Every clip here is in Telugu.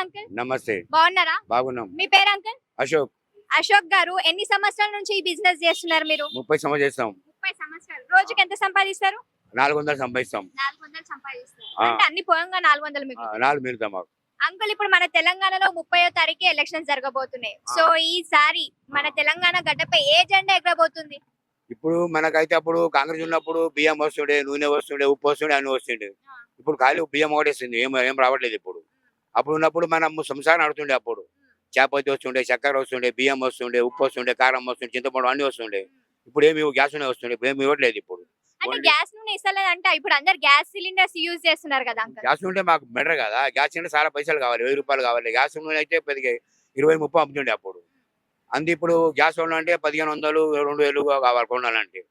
అంకుల్. నమస్తే. బాగున్నారా? బాగున్నాం. మీ పేరు అంకుల్? అశోక్. అశోక్ గారు, ఎన్ని సంవత్సరాల నుంచి ఈ బిజినెస్ చేస్తున్నారు మీరు? 30 సంవత్సరాలు చేస్తాం. 30 సంవత్సరాలు. రోజుకి ఎంత సంపాదిస్తారు? 400 సంపాదిస్తాం. 400 సంపాదిస్తారు. ఆ. అంటే అన్ని పోయంగా 400 మీకు. 4 మిగులుతాం మాకు. అంకుల్, ఇప్పుడు మన తెలంగాణలో 30వ తారీఖు ఎలక్షన్స్ జరగబోతున్నాయి. సో ఈసారి మన తెలంగాణ గడ్డపై ఏ జెండా ఎగరబోతుంది? ఇప్పుడు మనకైతే అప్పుడు కాంగ్రెస్ ఉన్నప్పుడు బియ్యం వస్తుండే, నూనె వస్తుండే, ఉప్పు వస్తుండే, అన్ని వస్తుండే. ఇప్పుడు ఖాళీ బియ్యం ఒకటేస్తుంది, ఏం రావట్లేదు ఇప్పుడు. అప్పుడు ఉన్నప్పుడు మనం సంసారం నడుతుండే. అప్పుడు చేపతి వస్తుండే, చక్కెర వస్తుండే, బియ్యం వస్తుండే, ఉప్పు వస్తుండే, కారం వస్తుండే, చింతపండు అన్ని వస్తుండే. ఇప్పుడు ఏమి గ్యాస్ నూనె వస్తుండే, ఇప్పుడు ఏమి ఇవ్వట్లేదు. ఇప్పుడు అంటే గ్యాస్ నూనె ఇస్తలేదంటే ఇప్పుడు అందరు గ్యాస్ సిలిండర్స్ యూజ్ చేస్తున్నారు కదా అంకుల్. గ్యాస్ ఉంటే మాకు బెటర్ కదా. గ్యాస్ సిలిండర్ చాలా పైసలు కావాలి, 1000 రూపాయలు కావాలి. గ్యాస్ నూనె అయితే పెద్దగా 20-30 అమ్ముతుండే అప్పుడు. అందు ఇప్పుడు గ్యాస్ అంటే 1500, 2000 కావాలి కొనాలంటే.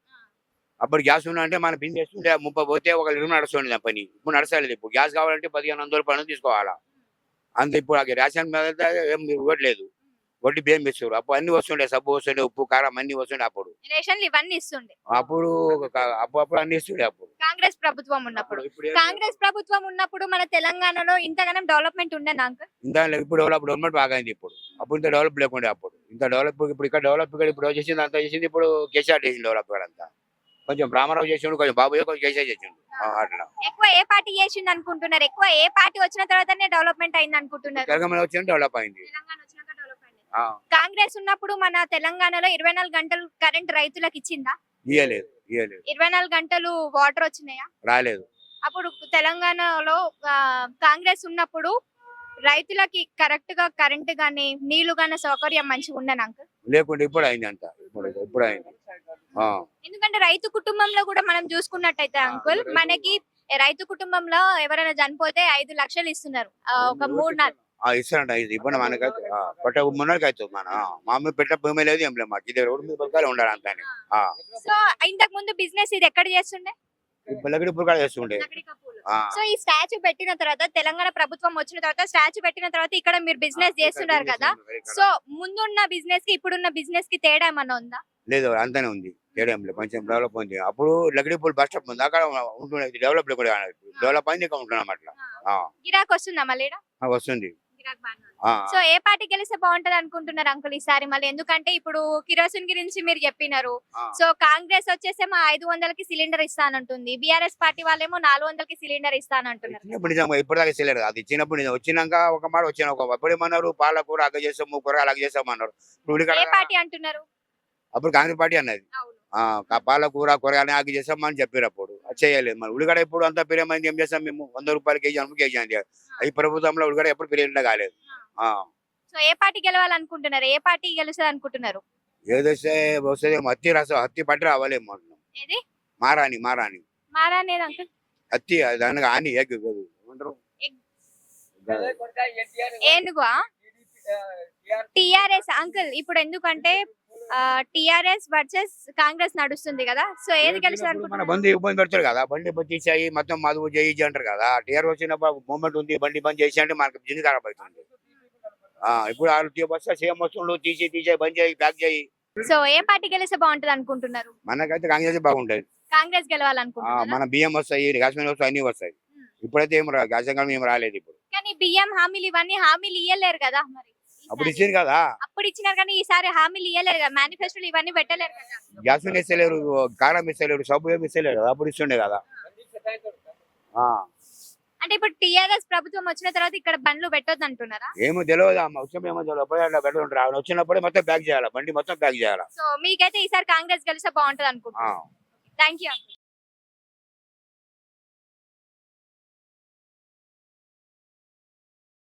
అప్పుడు గ్యాస్ అంటే మన బిన్ చేస్తుంటే 30 పోతే ఒక ఇల్లు నడుస్తుండే పని. ఇప్పుడు నడసలేదు. ఇప్పుడు గ్యాస్ కావాలంటే 1500 పని తీసుకోవాలా. అంత ఇప్పుడు ఆ రేషన్ మీద ఏం ఇవ్వట్లేదు. వడ్డీ బియ్యం ఇస్తారు. అప్పుడు అన్ని వస్తుండే, సబ్బు వస్తుండే, ఉప్పు కారం అన్ని వస్తుండే. అప్పుడు రేషన్లు ఇవన్నీ ఇస్తుండే. అప్పుడు అన్ని ఇస్తుండే. అప్పుడు కాంగ్రెస్ ప్రభుత్వం ఉన్నప్పుడు. కాంగ్రెస్ ప్రభుత్వం ఉన్నప్పుడు మన తెలంగాణలో ఇంతగానం డెవలప్మెంట్ ఉండేనా అంకుల్? ఇప్పుడు డెవలప్మెంట్ బాగా అయింది. ఇప్పుడు అప్పుడు ఇంత డెవలప్ లేకుండే. అప్పుడు ఇంత డెవలప్ ఇప్పుడు ఇక్కడ డెవలప్ ఇప్పుడు చేసింది అంతా చేసింది. ఇప్పుడు కేసీఆర్ చేసింది డెవలప్ అంతా. కొంచెం రామారావు చేసిండు, కొంచెం బాబు కొంచెం కేసీఆర్ చేసిండు. అట్లా ఎక్కువ ఏ పార్టీ చేసింది అనుకుంటున్నారు? ఎక్కువ ఏ పార్టీ వచ్చిన తర్వాతనే డెవలప్మెంట్ అయింది అనుకుంటున్నారు? తెలంగాణ వచ్చిన డెవలప్ అయింది. తెలంగాణ వచ్చినాక డెవలప్ అయింది. కాంగ్రెస్ ఉన్నప్పుడు మన తెలంగాణలో 24 గంటలు కరెంట్ రైతులకు ఇచ్చిందా? ఇయ్యలేదు. 24 గంటలు వాటర్ వచ్చినాయా? రాలేదు. అప్పుడు తెలంగాణలో కాంగ్రెస్ ఉన్నప్పుడు రైతులకి కరెక్ట్ గా కరెంట్ గానీ నీళ్లు గానీ సౌకర్యం మంచిగా ఉండను అంకుల్? లేకుంటే ఇప్పుడు అయింది అంట. ఇప్పుడు అయింది. ఎందుకంటే రైతు కుటుంబంలో కూడా మనం చూసుకున్నట్టయితే అంకుల్, మనకి రైతు కుటుంబంలో ఎవరైనా చనిపోతే 5 లక్షలు ఇస్తున్నారు. ఒక 3-4 ఇస్తారంట. ఇది ఇప్పుడు మనకైతే పట్ట మున్నకి అవుతుంది. మన మామూలు పెట్ట భూమి లేదు, ఏం లేదు మాకు. ఇది రోడ్డు మీద బతకాలి ఉండాలి అంతా. సో ఇంతకు ముందు బిజినెస్ ఇది ఎక్కడ చేస్తుండే? ఇప్పుడు కూడా చేస్తుండే. సో ఈ స్టాచ్యూ పెట్టిన తర్వాత, తెలంగాణ ప్రభుత్వం వచ్చిన తర్వాత స్టాచ్యూ పెట్టిన తర్వాత ఇక్కడ మీరు బిజినెస్ చేస్తున్నారు కదా. సో ముందున్న బిజినెస్ కి ఇప్పుడున్న బిజినెస్ కి తేడా ఏమన్నా ఉందా? లేదు, అంతానే ఉంది. తేడా లేదు, కొంచెం డెవలప్ ఉంది. అప్పుడు లగడిపూల్ బస్ స్టాప్ ఉంది, అక్కడ ఉంటుండే. డెవలప్ డెవలప్ అయింది, ఇక్కడ ఉంటున్నాం అట్లా. గిరాక్ వస్తుందా మళ్ళీ? వస్తుంది. సో ఏ పార్టీ గెలిస్తే బాగుంటది అనుకుంటున్నారు అంకుల్ ఈసారి మళ్ళీ? ఎందుకంటే ఇప్పుడు కిరోసిన్ గురించి మీరు చెప్పినారు. సో కాంగ్రెస్ వచ్చేసేమో 500కి సిలిండర్ ఇస్తానంటుంది, బీఆర్ఎస్ పార్టీ వాళ్ళేమో 400కి సిలిండర్ ఇస్తానంటున్నారు. ఇప్పుడు దాకా ఇస్తలేరు. అది చిన్నప్పుడు వచ్చినాక ఒక మాట అప్పుడు ఏమన్నారు, పాలకూర అగ్గ చేస్తాము, కూర అలాగ చేస్తామన్నారు. ఏ పార్టీ అంటున్నారు? అప్పుడు కాంగ్రెస్ పార్టీ అన్నది. పాలకూర కూరగాయలు ఆగి చేస్తామని చెప్పారు. అప్పుడు చేయలేదు. మరి ఉల్లిగడ్డ ఇప్పుడు అంతా పెరిగమైంది, ఏం చేస్తాం మేము? 100 రూపాయలు కేజీ, 100 కేజీ అంతే. ఈ ప్రభుత్వంలో ఉల్లిగడ్డ ఎప్పుడు పెరిగినట్టు కాలేదు. సో ఏ పార్టీ గెలవాలనుకుంటున్నారు? ఏ పార్టీ గెలుస్తుంది అనుకుంటున్నారు? ఏదైతే వస్తుంది హత్తి పట్టి రావాలేమో. ఏది మారాని అంకుల్? హత్తి దానికి ఆని ఏమంటారు, ఏనుగు టిఆర్ఎస్ అంకుల్. ఇప్పుడు ఎందుకంటే టిఆర్ఎస్ వర్సెస్ కాంగ్రెస్ నడుస్తుంది కదా. సో ఏది గెలుస్తారు? మన బండి ఇబ్బంది పెడతారు కదా, బండి తీసాయి మొత్తం మదువు చేయి అంటారు కదా. టీఆర్ వచ్చినప్పుడు మూమెంట్ ఉంది, బండి బంద్ చేసి అంటే మనకు జింది ఖరాబ్ అవుతుంది. ఇప్పుడు వాళ్ళు వస్తే సేమ్ వస్తుండ్రు, తీసి బంద్ చేయి, ప్యాక్ చేయి. సో ఏ పార్టీ గెలిస్తే బాగుంటది అనుకుంటున్నారు? మనకైతే కాంగ్రెస్ బాగుంటది. కాంగ్రెస్ గెలవాలనుకుంటున్నారు. మన బియ్యం వస్తాయి, గ్యాస్ మీద వస్తాయి, అన్ని వస్తాయి. ఇప్పుడైతే గ్యాస్ ఏం రాలేదు. ఇప్పుడు కానీ బియ్యం హామీలు ఇవన్నీ హామీలు ఇయ్యలేరు కదా. మరి అప్పుడు ఇచ్చింది కదా. అప్పుడు ఇచ్చినారు కానీ ఈసారి హామీలు ఇయ్యలేరు కదా. మేనిఫెస్టోలు ఇవన్నీ పెట్టలేరు కదా. గ్యాస్ ఇస్తలేరు, కారం ఇస్తలేరు, సబ్బు ఏమి ఇస్తలేరు కదా. అప్పుడు ఇస్తుండే కదా. అంటే ఇప్పుడు టిఆర్ఎస్ ప్రభుత్వం వచ్చిన తర్వాత ఇక్కడ బండ్లు పెట్టొద్దు అంటున్నారా? ఏమో తెలియదు అమ్మ, వచ్చాము ఏమో తెలియదు. పెట్టుంటారు, వచ్చినప్పుడే మొత్తం ప్యాక్ చేయాలి, బండి మొత్తం ప్యాక్ చేయాలి. సో మీకైతే ఈసారి కాంగ్రెస్ గెలిస్తే బాగుంటది అనుకుంటున్నాను. Thank you.